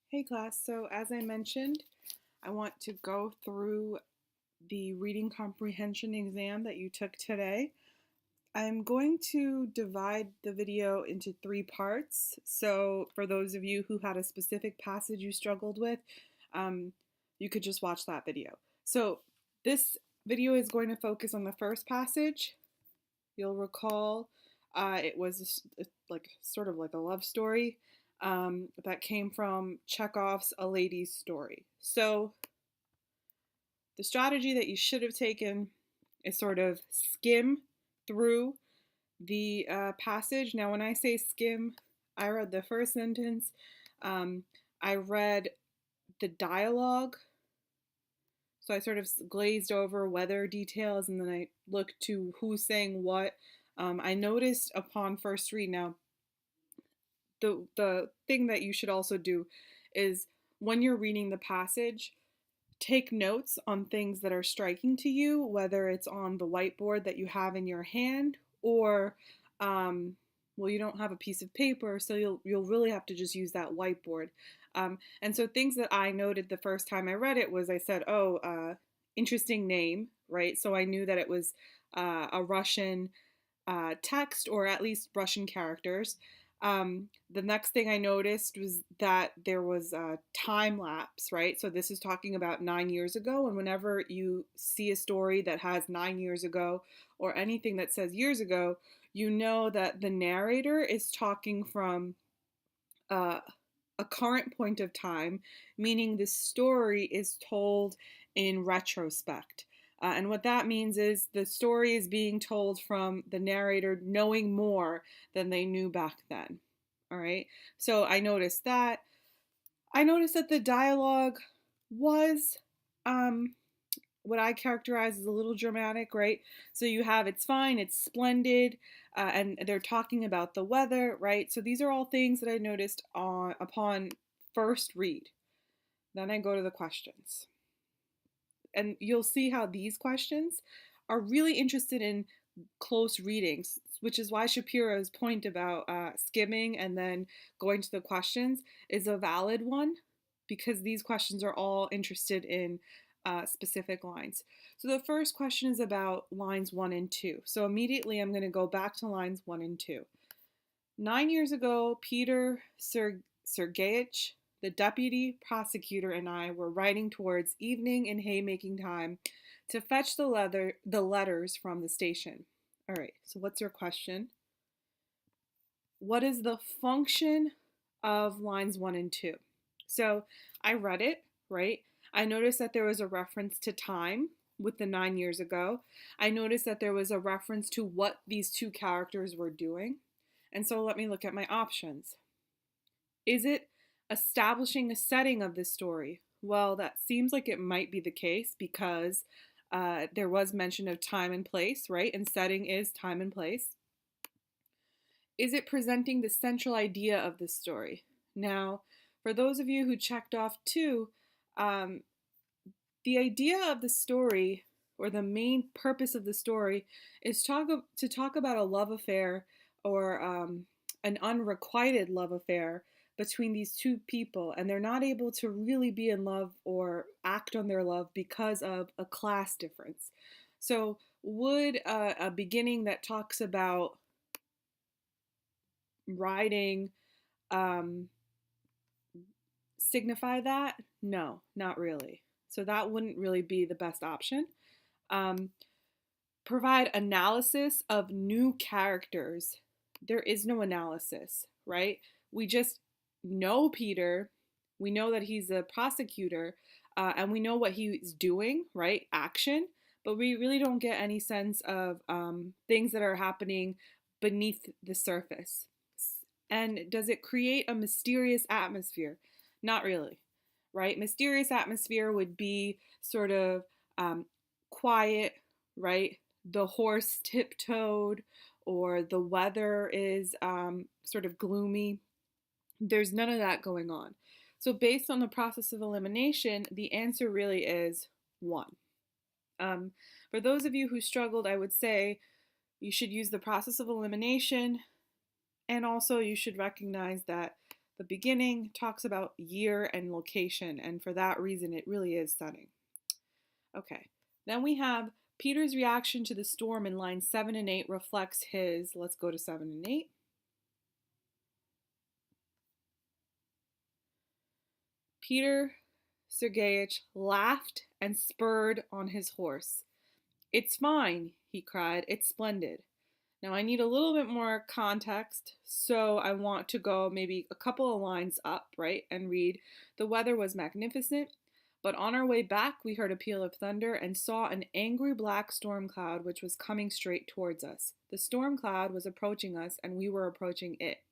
Hey class, so as I mentioned, I want to go through the reading comprehension exam that you took today. I'm going to divide the video into three parts. So for those of you who had a specific passage you struggled with, um, you could just watch that video. So this video is going to focus on the first passage. You'll recall it was like sort of like a love story that came from Chekhov's A Lady's Story. So the strategy that you should have taken is sort of skim through the passage. Now, when I say skim, I read the first sentence. I read the dialogue. So I sort of glazed over weather details and then I looked to who's saying what. I noticed upon first read, now the thing that you should also do is when you're reading the passage, take notes on things that are striking to you, whether it's on the whiteboard that you have in your hand or well, you don't have a piece of paper, so you'll really have to just use that whiteboard. And so things that I noted the first time I read it was I said, oh, interesting name, right? So I knew that it was a Russian text or at least Russian characters. The next thing I noticed was that there was a time lapse, right? So this is talking about 9 years ago. And whenever you see a story that has 9 years ago or anything that says years ago, you know that the narrator is talking from uh, a current point of time, meaning the story is told in retrospect. And what that means is the story is being told from the narrator knowing more than they knew back then. All right. So I noticed that. I noticed that the dialogue was what I characterize as a little dramatic, right? So you have it's fine, it's splendid, and they're talking about the weather, right? So these are all things that I noticed upon first read. Then I go to the questions. And you'll see how these questions are really interested in close readings, which is why Shapiro's point about skimming and then going to the questions is a valid one, because these questions are all interested in specific lines. So the first question is about lines 1 and 2. So immediately I'm going to go back to lines 1 and 2. 9 years ago, Peter Sergeyich, the deputy prosecutor, and I were riding towards evening and haymaking time to fetch the letters from the station. All right, so what's your question? What is the function of lines 1 and 2? So I read it, right? I noticed that there was a reference to time with the 9 years ago. I noticed that there was a reference to what these two characters were doing. And so let me look at my options. Is it establishing a setting of this story? Well, that seems like it might be the case because there was mention of time and place, right? And setting is time and place. Is it presenting the central idea of this story? Now, for those of you who checked off 2, the idea of the story or the main purpose of the story is to talk about a love affair or an unrequited love affair between these two people, and they're not able to really be in love or act on their love because of a class difference. So would a beginning that talks about riding signify that? No, not really. So that wouldn't really be the best option. Um, Provide analysis of new characters. There is no analysis, right? We just know Peter. We know that he's a prosecutor, and we know what he's doing, right? Action, but we really don't get any sense of things that are happening beneath the surface. And does it create a mysterious atmosphere? Not really, right? Mysterious atmosphere would be sort of quiet, right? The horse tiptoed, or the weather is sort of gloomy. There's none of that going on. So, based on the process of elimination, the answer really is 1. For those of you who struggled, I would say you should use the process of elimination, and also you should recognize that The beginning talks about year and location, and for that reason, it really is stunning. Okay, then we have Peter's reaction to the storm in lines 7 and 8 reflects his, let's go to 7 and 8. Peter Sergeyevich laughed and spurred on his horse. "It's fine," he cried. "It's splendid." Now I need a little bit more context, so I want to go maybe a couple of lines up, right, and read, "The weather was magnificent, but on our way back we heard a peal of thunder and saw an angry black storm cloud which was coming straight towards us. The storm cloud was approaching us and we were approaching it.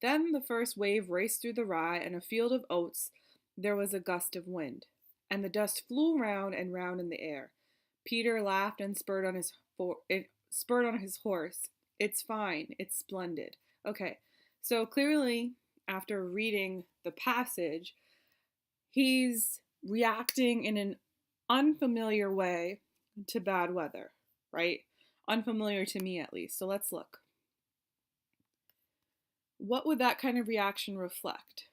Then the first wave raced through the rye and a field of oats. There was a gust of wind, and the dust flew round and round in the air. Peter laughed and spurred on his horse. It's fine. It's splendid." Okay, so clearly, after reading the passage, he's reacting in an unfamiliar way to bad weather, right? Unfamiliar to me, at least. So let's look. What would that kind of reaction reflect?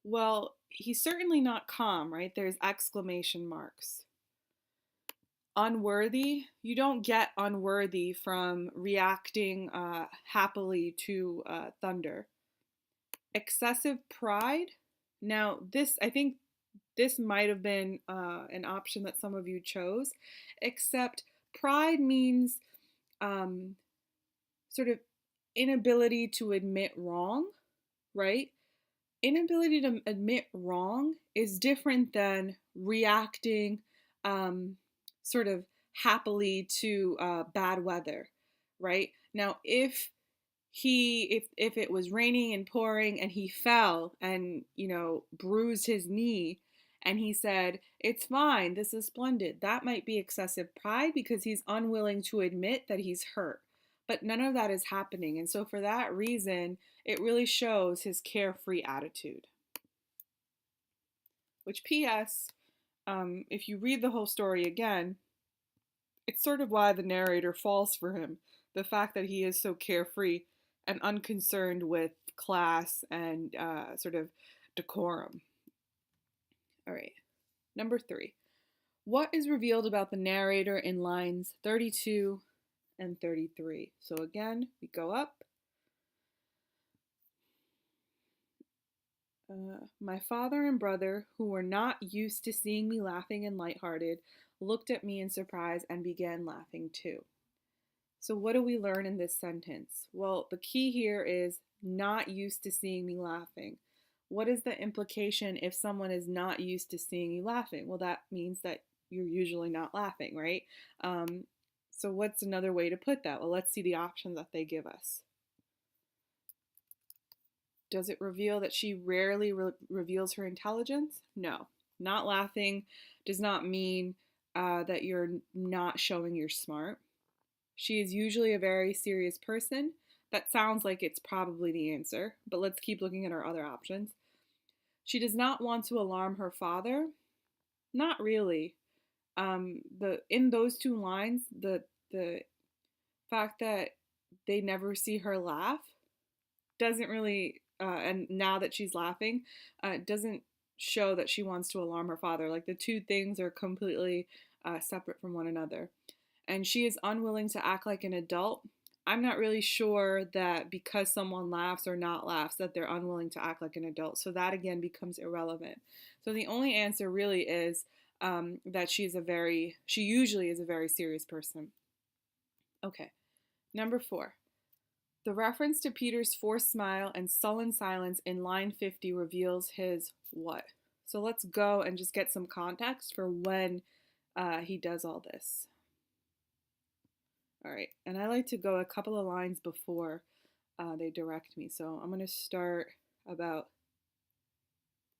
Well, he's certainly not calm, right? There's exclamation marks. Unworthy, you don't get unworthy from reacting happily to thunder. Excessive pride. Now, I think this might have been an option that some of you chose, except pride means sort of inability to admit wrong, right? Inability to admit wrong is different than reacting sort of happily to bad weather, right? Now, if it was raining and pouring and he fell and bruised his knee and he said, "It's fine, this is splendid," that might be excessive pride because he's unwilling to admit that he's hurt. But none of that is happening, and so for that reason it really shows his carefree attitude. Which, P.S., if you read the whole story again, it's sort of why the narrator falls for him. The fact that he is so carefree and unconcerned with class and sort of decorum. All right, number 3. What is revealed about the narrator in lines 32 and 33? So again, we go up. My father and brother, who were not used to seeing me laughing and lighthearted, looked at me in surprise and began laughing too. So what do we learn in this sentence? Well, the key here is not used to seeing me laughing. What is the implication if someone is not used to seeing you laughing? Well, that means that you're usually not laughing, right? So what's another way to put that? Well, let's see the options that they give us. Does it reveal that she rarely reveals her intelligence? No. Not laughing does not mean that you're not showing you're smart. She is usually a very serious person. That sounds like it's probably the answer, but let's keep looking at our other options. She does not want to alarm her father. Not really. In those two lines, the fact that they never see her laugh doesn't really, and now that she's laughing, doesn't show that she wants to alarm her father. Like the two things are completely separate from one another. And she is unwilling to act like an adult. I'm not really sure that because someone laughs or not laughs that they're unwilling to act like an adult. So that again becomes irrelevant. So the only answer really is that she usually is a very serious person. Okay, number 4. The reference to Peter's forced smile and sullen silence in line 50 reveals his what? So let's go and just get some context for when he does all this. All right, and I like to go a couple of lines before they direct me. So I'm going to start about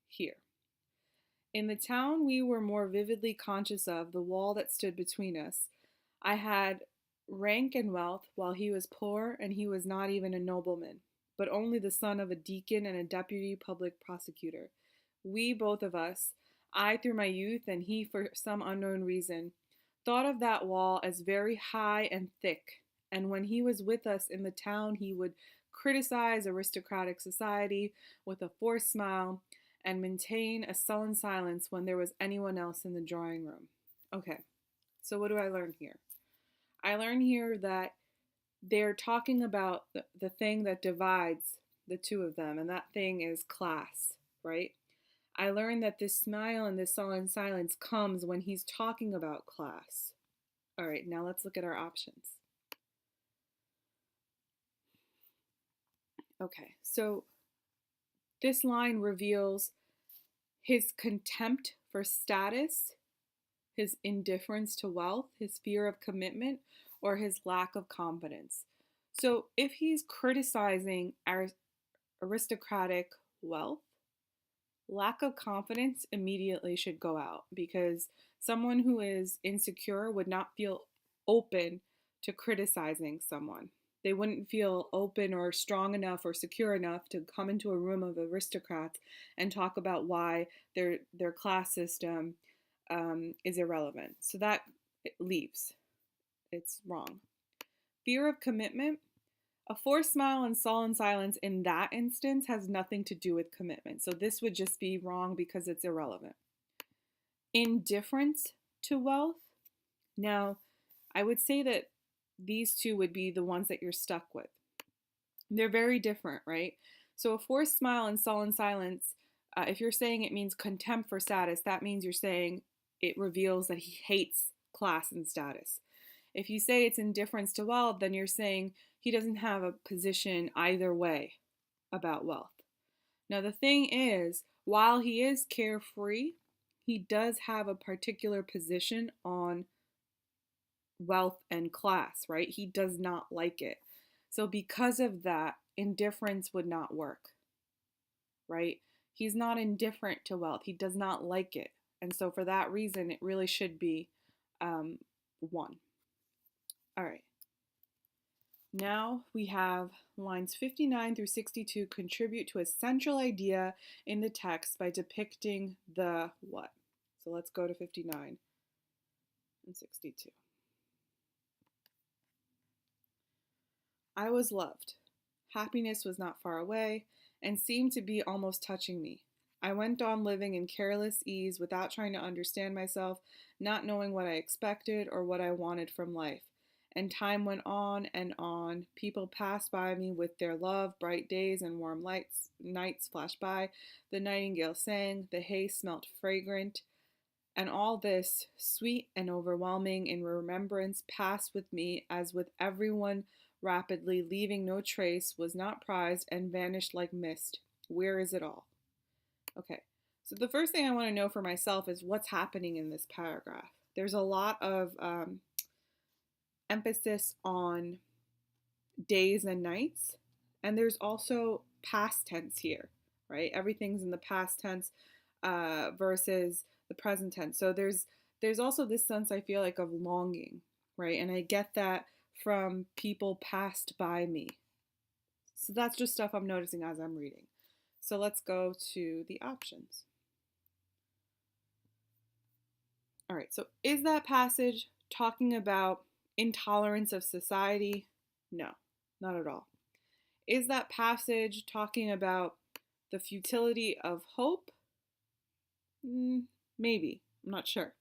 here. In the town we were more vividly conscious of, the wall that stood between us. I had rank and wealth, while he was poor, and he was not even a nobleman, but only the son of a deacon and a deputy public prosecutor. We, both of us, I through my youth and he for some unknown reason, thought of that wall as very high and thick, and when he was with us in the town he would criticize aristocratic society with a forced smile and maintain a sullen silence when there was anyone else in the drawing room. Okay, so what do I learn here? I learn here that they're talking about the thing that divides the two of them, and that thing is class, right? I learned that this smile and this sullen silence comes when he's talking about class. All right, now let's look at our options. Okay, so this line reveals his contempt for status, his indifference to wealth, his fear of commitment, or his lack of confidence. So if he's criticizing aristocratic wealth, lack of confidence immediately should go out, because someone who is insecure would not feel open to criticizing someone. They wouldn't feel open or strong enough or secure enough to come into a room of aristocrats and talk about why their class system is irrelevant. So that leaves. It's wrong. Fear of commitment. A forced smile and sullen silence in that instance has nothing to do with commitment. So this would just be wrong because it's irrelevant. Indifference to wealth. Now, I would say that these two would be the ones that you're stuck with. They're very different, right? So a forced smile and sullen silence, if you're saying it means contempt for status, that means you're saying it reveals that he hates class and status. If you say it's indifference to wealth, then you're saying he doesn't have a position either way about wealth. Now, the thing is, while he is carefree, he does have a particular position on wealth and class, right? He does not like it. So because of that, indifference would not work, right? He's not indifferent to wealth. He does not like it. And so for that reason, it really should be 1. All right. Now we have lines 59 through 62 contribute to a central idea in the text by depicting the what? So let's go to 59 and 62. I was loved. Happiness was not far away and seemed to be almost touching me. I went on living in careless ease without trying to understand myself, not knowing what I expected or what I wanted from life. And time went on and on. People passed by me with their love. Bright days and warm nights flashed by. The nightingale sang. The hay smelt fragrant. And all this, sweet and overwhelming in remembrance, passed with me as with everyone rapidly, leaving no trace, was not prized, and vanished like mist. Where is it all? Okay, so the first thing I want to know for myself is what's happening in this paragraph. There's a lot of emphasis on days and nights, and there's also past tense here, right? Everything's in the past tense versus the present tense. So there's also this sense, I feel like, of longing, right? And I get that from people passed by me. So that's just stuff I'm noticing as I'm reading. So let's go to the options. All right, so is that passage talking about intolerance of society? No, not at all. Is that passage talking about the futility of hope? Maybe, I'm not sure.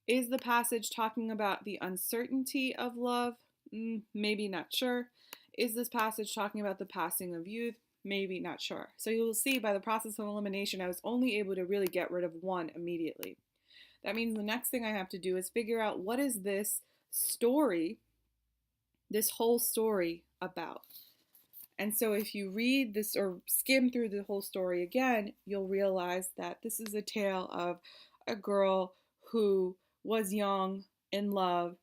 Is the passage talking about the uncertainty of love? Maybe, not sure. Is this passage talking about the passing of youth? Maybe, not sure. So you will see by the process of elimination, I was only able to really get rid of one immediately. That means the next thing I have to do is figure out what is this story, this whole story about. And so if you read this or skim through the whole story again, you'll realize that this is a tale of a girl who was young, in love,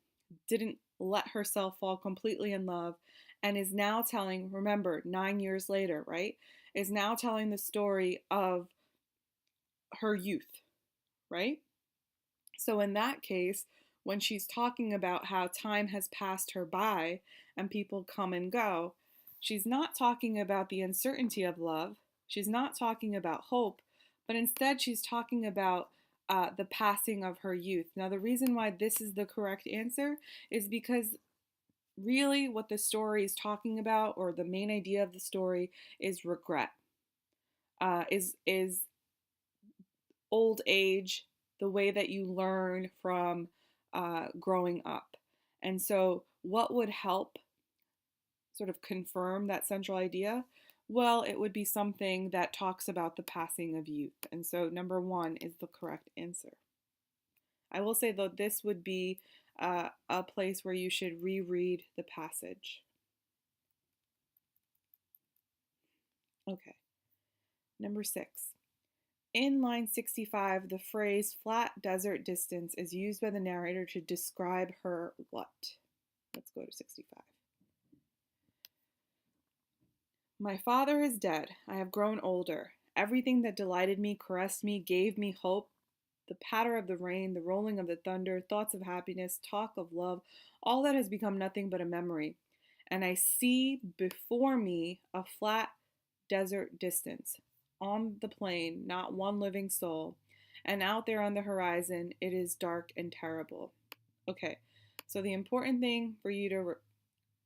didn't let herself fall completely in love, and is now telling, remember, 9 years later, right? Is now telling the story of her youth, right? So in that case, when she's talking about how time has passed her by and people come and go, she's not talking about the uncertainty of love. She's not talking about hope, but instead she's talking about the passing of her youth. Now, the reason why this is the correct answer is because really what the story is talking about, or the main idea of the story, is regret. Is old age, the way that you learn from growing up. And so, what would help sort of confirm that central idea? Well, it would be something that talks about the passing of youth. And so, number one is the correct answer. I will say, though, this would be a place where you should reread the passage. Okay, number six. In line 65, the phrase flat desert distance is used by the narrator to describe her what? Let's go to 65. My father is dead. I have grown older. Everything that delighted me, caressed me, gave me hope, the patter of the rain, the rolling of the thunder, thoughts of happiness, talk of love, all that has become nothing but a memory. And I see before me a flat desert distance. On the plain, not one living soul. And out there on the horizon, it is dark and terrible. Okay, so the important thing for you to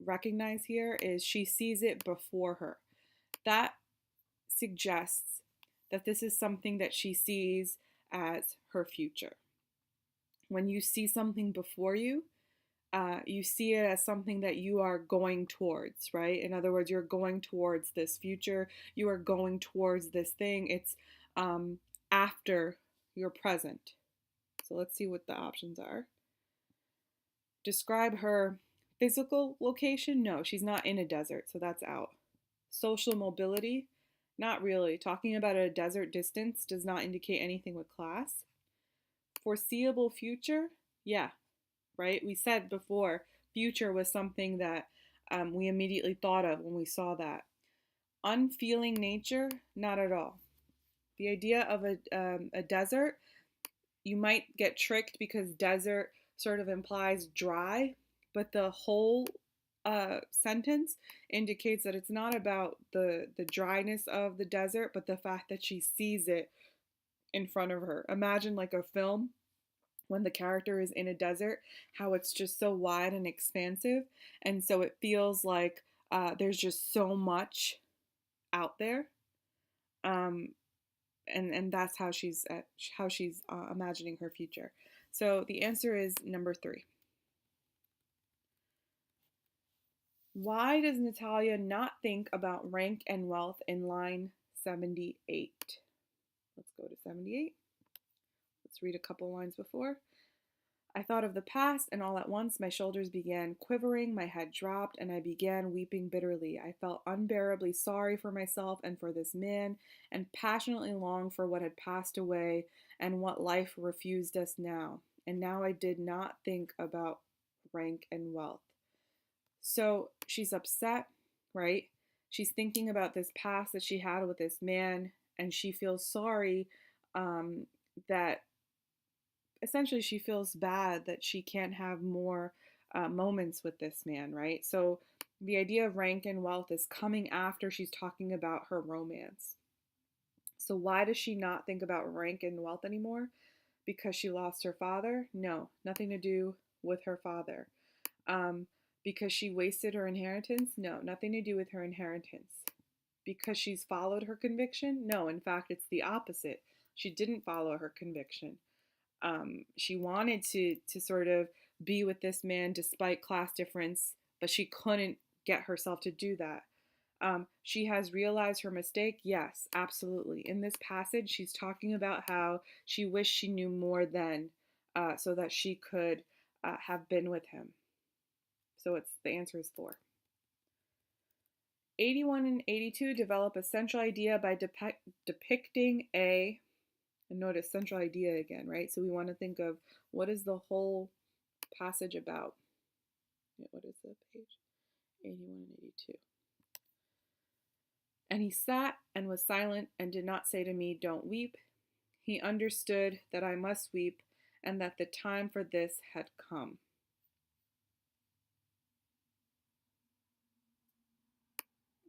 recognize here is she sees it before her. That suggests that this is something that she sees as her future. When you see something before you see it as something that you are going towards, right? In other words, you're going towards this future, you are going towards this thing. It's after your present. So let's see what the options are. Describe her physical location. No, she's not in a desert, so that's out. Social mobility. Not really. Talking about a desert distance does not indicate anything with class. Foreseeable future? Yeah, right? We said before, future was something that we immediately thought of when we saw that. Unfeeling nature? Not at all. The idea of a desert, you might get tricked because desert sort of implies dry, but the whole sentence indicates that it's not about the dryness of the desert, but the fact that she sees it in front of her. Imagine like a film when the character is in a desert, how it's just so wide and expansive, and so it feels like there's just so much out there, um, and that's how she's imagining her future. So the answer is number three. Why does Natalia not think about rank and wealth in line 78? Let's go to 78. Let's read a couple lines before. I thought of the past, and all at once my shoulders began quivering, my head dropped, and I began weeping bitterly. I felt unbearably sorry for myself and for this man, and passionately longed for what had passed away and what life refused us now. And now I did not think about rank and wealth. So she's upset, right? She's thinking about this past that she had with this man, and she feels sorry that essentially she feels bad that she can't have more moments with this man, right? So the idea of rank and wealth is coming after she's talking about her romance. So why does she not think about rank and wealth anymore? Because she lost her father? No, nothing to do with her father. Um, because she wasted her inheritance? No, nothing to do with her inheritance. Because she's followed her conviction? No, in fact, it's the opposite. She didn't follow her conviction. She wanted to sort of be with this man despite class difference, but she couldn't get herself to do that. She has realized her mistake. Yes, absolutely. In this passage, she's talking about how she wished she knew more then, so that she could have been with him. So the answer is 4. 81 and 82 develop a central idea by depicting a, and notice central idea again, right? So we want to think of what is the whole passage about. What is the page? 81 and 82. And he sat and was silent and did not say to me, "Don't weep." He understood that I must weep and that the time for this had come.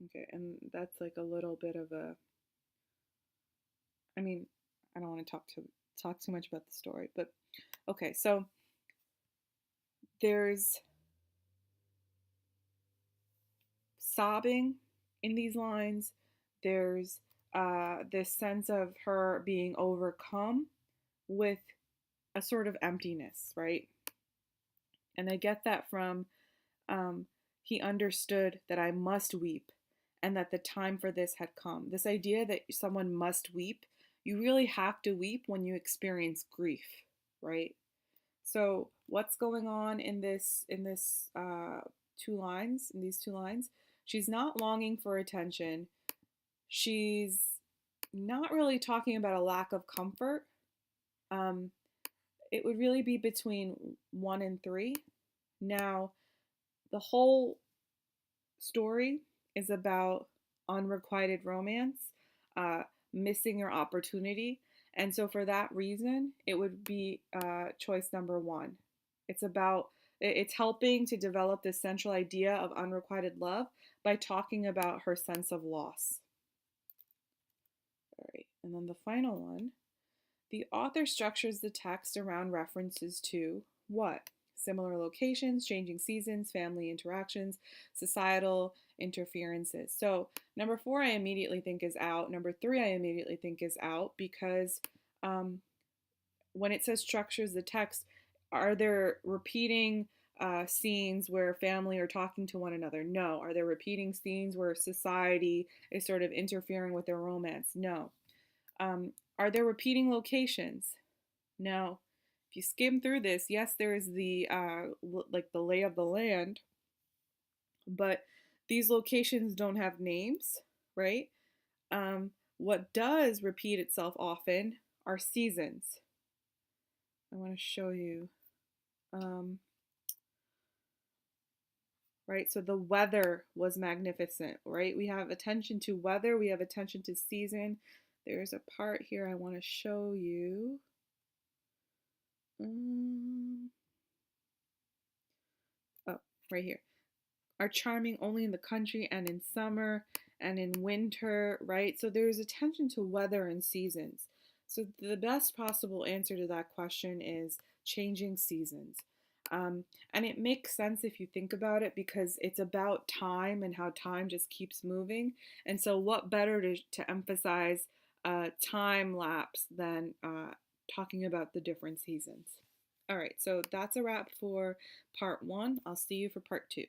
Okay, and that's like a little bit of a, I mean, I don't want to talk too much about the story, but okay, so there's sobbing in these lines. There's this sense of her being overcome with a sort of emptiness, right? And I get that from um, he understood that I must weep and that the time for this had come. This idea that someone must weep, you really have to weep when you experience grief, right? So what's going on in this two lines, in these two lines? She's not longing for attention. She's not really talking about a lack of comfort. Um, it would really be between 1 and 3. Now, the whole story is about unrequited romance, uh, missing your opportunity. And so, for that reason, it would be choice number 1. It's about it's helping to develop this central idea of unrequited love by talking about her sense of loss. All right, and then the final one. The author structures the text around references to what? Similar locations, changing seasons, family interactions, societal interferences. So, number 4 I immediately think is out. Number 3 I immediately think is out because um, when it says structures the text, are there repeating scenes where family are talking to one another? No. Are there repeating scenes where society is sort of interfering with their romance? No. Are there repeating locations? No. If you skim through this, yes, there is the like the lay of the land, but these locations don't have names, right? What does repeat itself often are seasons. I want to show you. Right, so the weather was magnificent, right? We have attention to weather, we have attention to season. There's a part here I want to show you. Oh, right here. Are charming only in the country and in summer and in winter, right? So there's attention to weather and seasons. So the best possible answer to that question is changing seasons. And it makes sense if you think about it because it's about time and how time just keeps moving. And so, what better to emphasize time lapse than talking about the different seasons? All right, so that's a wrap for part 1. I'll see you for part 2.